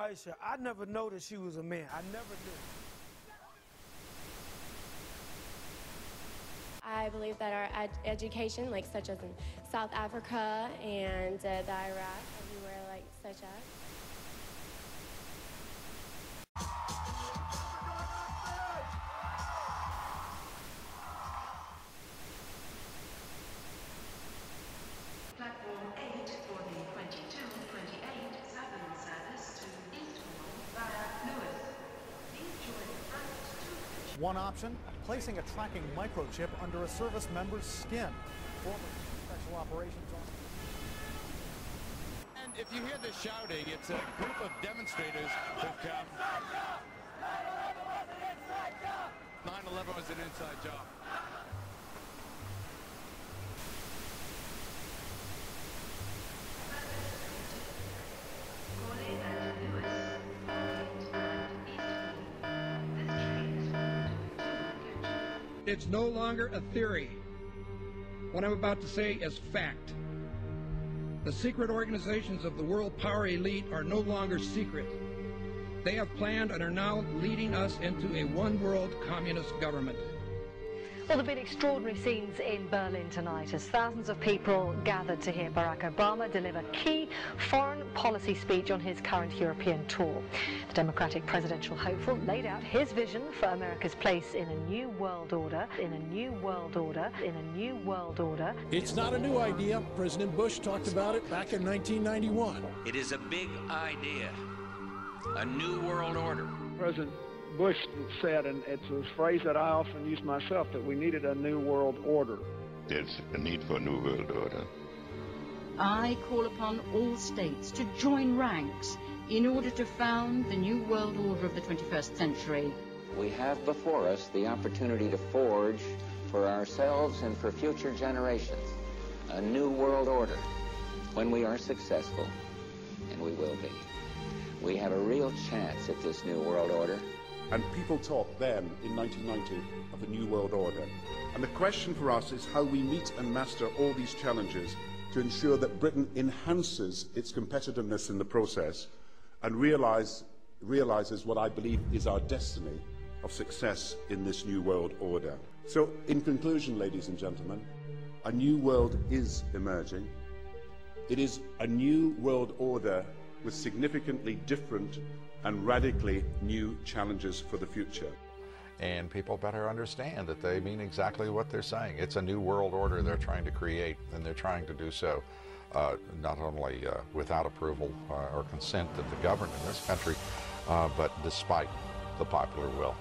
Aisha, I never noticed she was a man. I never knew. I believe that our education, like such as in South Africa and the Iraq, everywhere like such as. Platform 8 for the 22-28 Southern service to Eastbourne via Lewis. Please join the front to... One option, placing a tracking microchip under a service member's skin. Former Special Operations Officer. And if you hear the shouting, it's a group of demonstrators who've come. 9/11 was an inside job. It's no longer a theory. What I'm about to say is fact. The secret organizations of the world power elite are no longer secret. They have planned and are now leading us into a one-world communist government. Well, there have been extraordinary scenes in Berlin tonight as thousands of people gathered to hear Barack Obama deliver key foreign policy speech on his current European tour. The Democratic presidential hopeful laid out his vision for America's place in a new world order, in a new world order, in a new world order. It's not a new idea. President Bush talked about it back in 1991. It is a big idea, a new world order. President Bush said, and it's a phrase that I often use myself, that we needed a new world order. There's a need for a new world order. I call upon all states to join ranks in order to found the new world order of the 21st century. We have before us the opportunity to forge for ourselves and for future generations a new world order. When we are successful, and we will be, we have a real chance at this new world order. And people talked then, in 1990, of a new world order. And the question for us is how we meet and master all these challenges to ensure that Britain enhances its competitiveness in the process and realizes what I believe is our destiny of success in this new world order. So, in conclusion, ladies and gentlemen, a new world is emerging. It is a new world order with significantly different and radically new challenges for the future. And people better understand that they mean exactly what they're saying. It's a new world order they're trying to create, and they're trying to do so not only without approval or consent of the government in this country, but despite the popular will.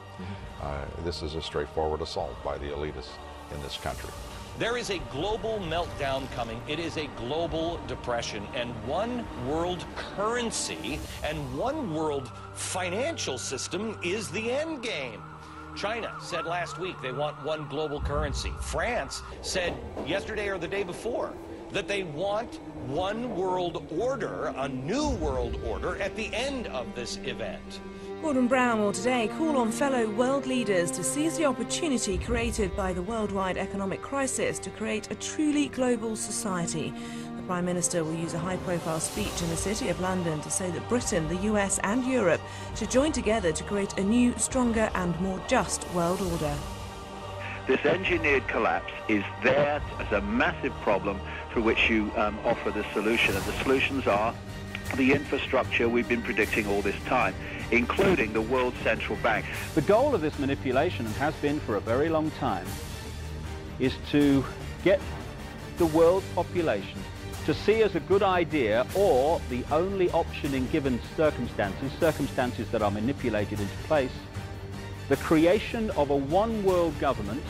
This is a straightforward assault by the elitists in this country. There is a global meltdown coming. It is a global depression, and one world currency and one world financial system is the end game. China said last week they want one global currency. France said yesterday or the day before that they want one world order, a new world order, at the end of this event. Gordon Brown will today call on fellow world leaders to seize the opportunity created by the worldwide economic crisis to create a truly global society. The Prime Minister will use a high-profile speech in the City of London to say that Britain, the US and Europe should join together to create a new, stronger and more just world order. This engineered collapse is there as a massive problem through which you offer the solution, and the solutions are the infrastructure we've been predicting all this time, including the World Central Bank. The goal of this manipulation, and has been for a very long time, is to get the world population to see as a good idea, or the only option in given circumstances that are manipulated into place, the creation of a one-world government,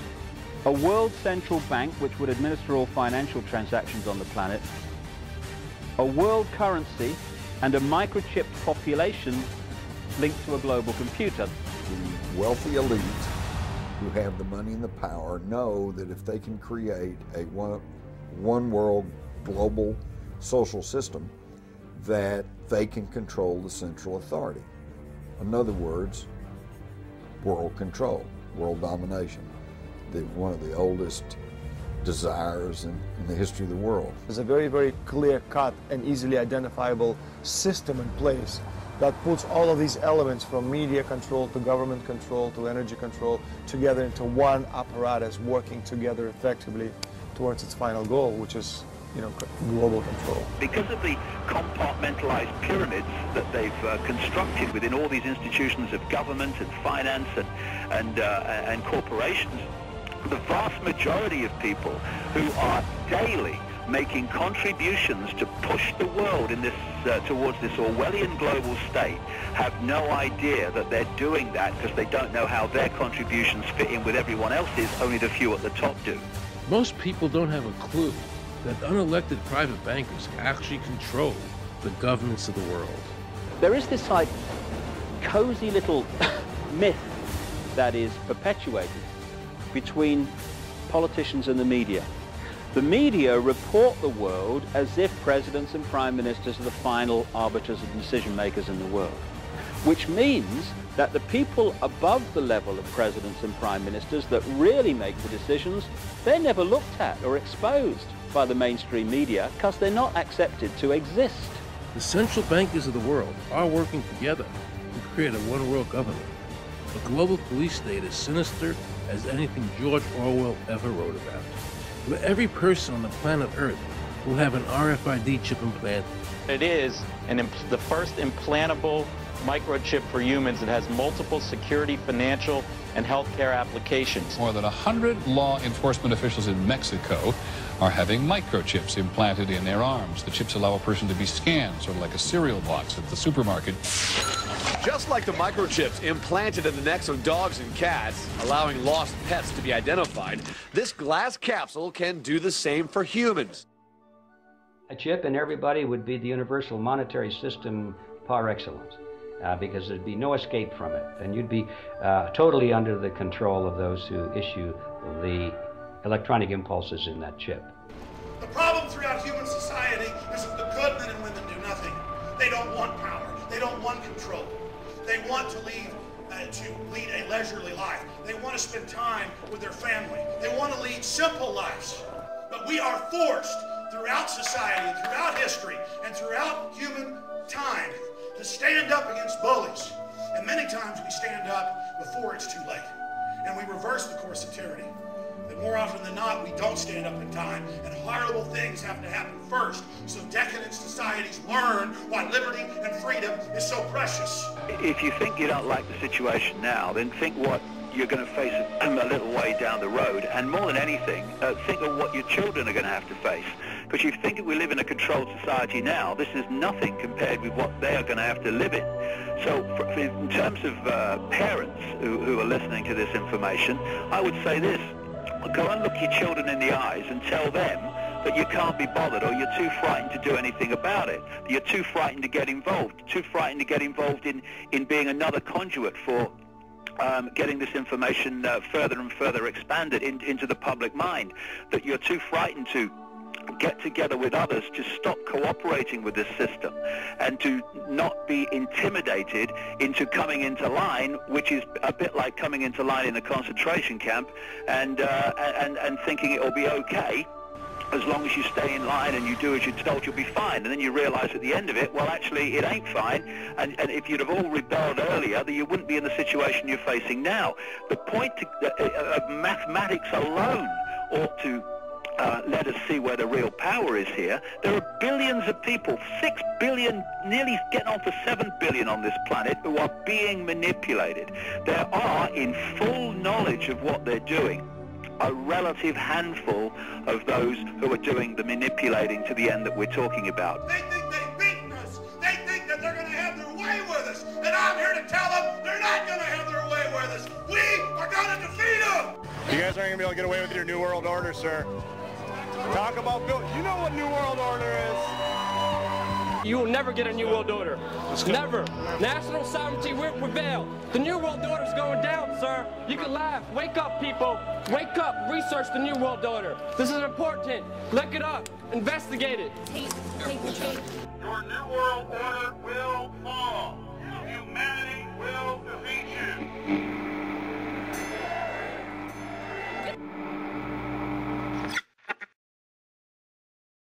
a world central bank which would administer all financial transactions on the planet, a world currency, and a microchipped population linked to a global computer. The wealthy elite who have the money and the power know that if they can create a one world global social system, that they can control the central authority. In other words, world control, world domination, one of the oldest desires in the history of the world. There's a very, very clear-cut and easily identifiable system in place that puts all of these elements from media control to government control to energy control together into one apparatus working together effectively towards its final goal, which is, you know, global control. Because of the compartmentalized pyramids that they've constructed within all these institutions of government and finance and corporations, the vast majority of people who are daily making contributions to push the world in this towards this Orwellian global state have no idea that they're doing that because they don't know how their contributions fit in with everyone else's. Only the few at the top do. Most people don't have a clue that unelected private bankers actually control the governments of the world. There is this like cozy little myth that is perpetuated between politicians and the media. The media report the world as if presidents and prime ministers are the final arbiters and decision makers in the world, which means that the people above the level of presidents and prime ministers that really make the decisions, they're never looked at or exposed by the mainstream media because they're not accepted to exist. The central bankers of the world are working together to create a one-world government. A global police state as sinister as anything George Orwell ever wrote about, where every person on the planet Earth will have an RFID chip implanted. It is the first implantable microchip for humans that has multiple security, financial, and healthcare applications. More than 100 law enforcement officials in Mexico are having microchips implanted in their arms. The chips allow a person to be scanned, sort of like a cereal box at the supermarket. Just like the microchips implanted in the necks of dogs and cats, allowing lost pets to be identified, this glass capsule can do the same for humans. A chip in everybody would be the universal monetary system par excellence, because there'd be no escape from it, and you'd be totally under the control of those who issue the electronic impulses in that chip. The problem throughout human society is that the good men and women do nothing. They don't want power. They don't want control. They want to lead a leisurely life. They want to spend time with their family. They want to lead simple lives. But we are forced throughout society and throughout history and throughout human time to stand up against bullies. And many times we stand up before it's too late. And we reverse the course of tyranny. And more often than not, we don't stand up in time, and horrible things have to happen first, so decadent societies learn why liberty and freedom is so precious. If you think you don't like the situation now, then think what you're going to face a little way down the road, and more than anything, think of what your children are going to have to face. Because you think we live in a controlled society now, this is nothing compared with what they are going to have to live in. So in terms of parents who are listening to this information, I would say this: go and look your children in the eyes and tell them that you can't be bothered, or you're too frightened to do anything about it. You're too frightened to get involved, too frightened to get involved in being another conduit for getting this information further and further expanded into the public mind, that you're too frightened to get together with others to stop cooperating with this system and to not be intimidated into coming into line, which is a bit like coming into line in a concentration camp and thinking it'll be okay. As long as you stay in line and you do as you're told, you'll be fine. And then you realize at the end of it, well, actually, it ain't fine. And if you'd have all rebelled earlier, then you wouldn't be in the situation you're facing now. The point of mathematics alone ought to let us see where the real power is here. There are billions of people, 6 billion, nearly getting on for 7 billion on this planet, who are being manipulated. There are, in full knowledge of what they're doing, a relative handful of those who are doing the manipulating to the end that we're talking about. They think they've beaten us. They think that they're going to have their way with us. And I'm here to tell them they're not going to have their way with us. We are going to defeat them. You guys aren't going to be able to get away with your New World Order, sir. Talk about Bill. You know what New World Order is. You will never get a New World Order. Never. National sovereignty will prevail. The New World Order is going down, sir. You can laugh. Wake up, people. Wake up. Research the New World Order. This is important. Look it up. Investigate it. Your New World Order will fall. Humanity will defeat you.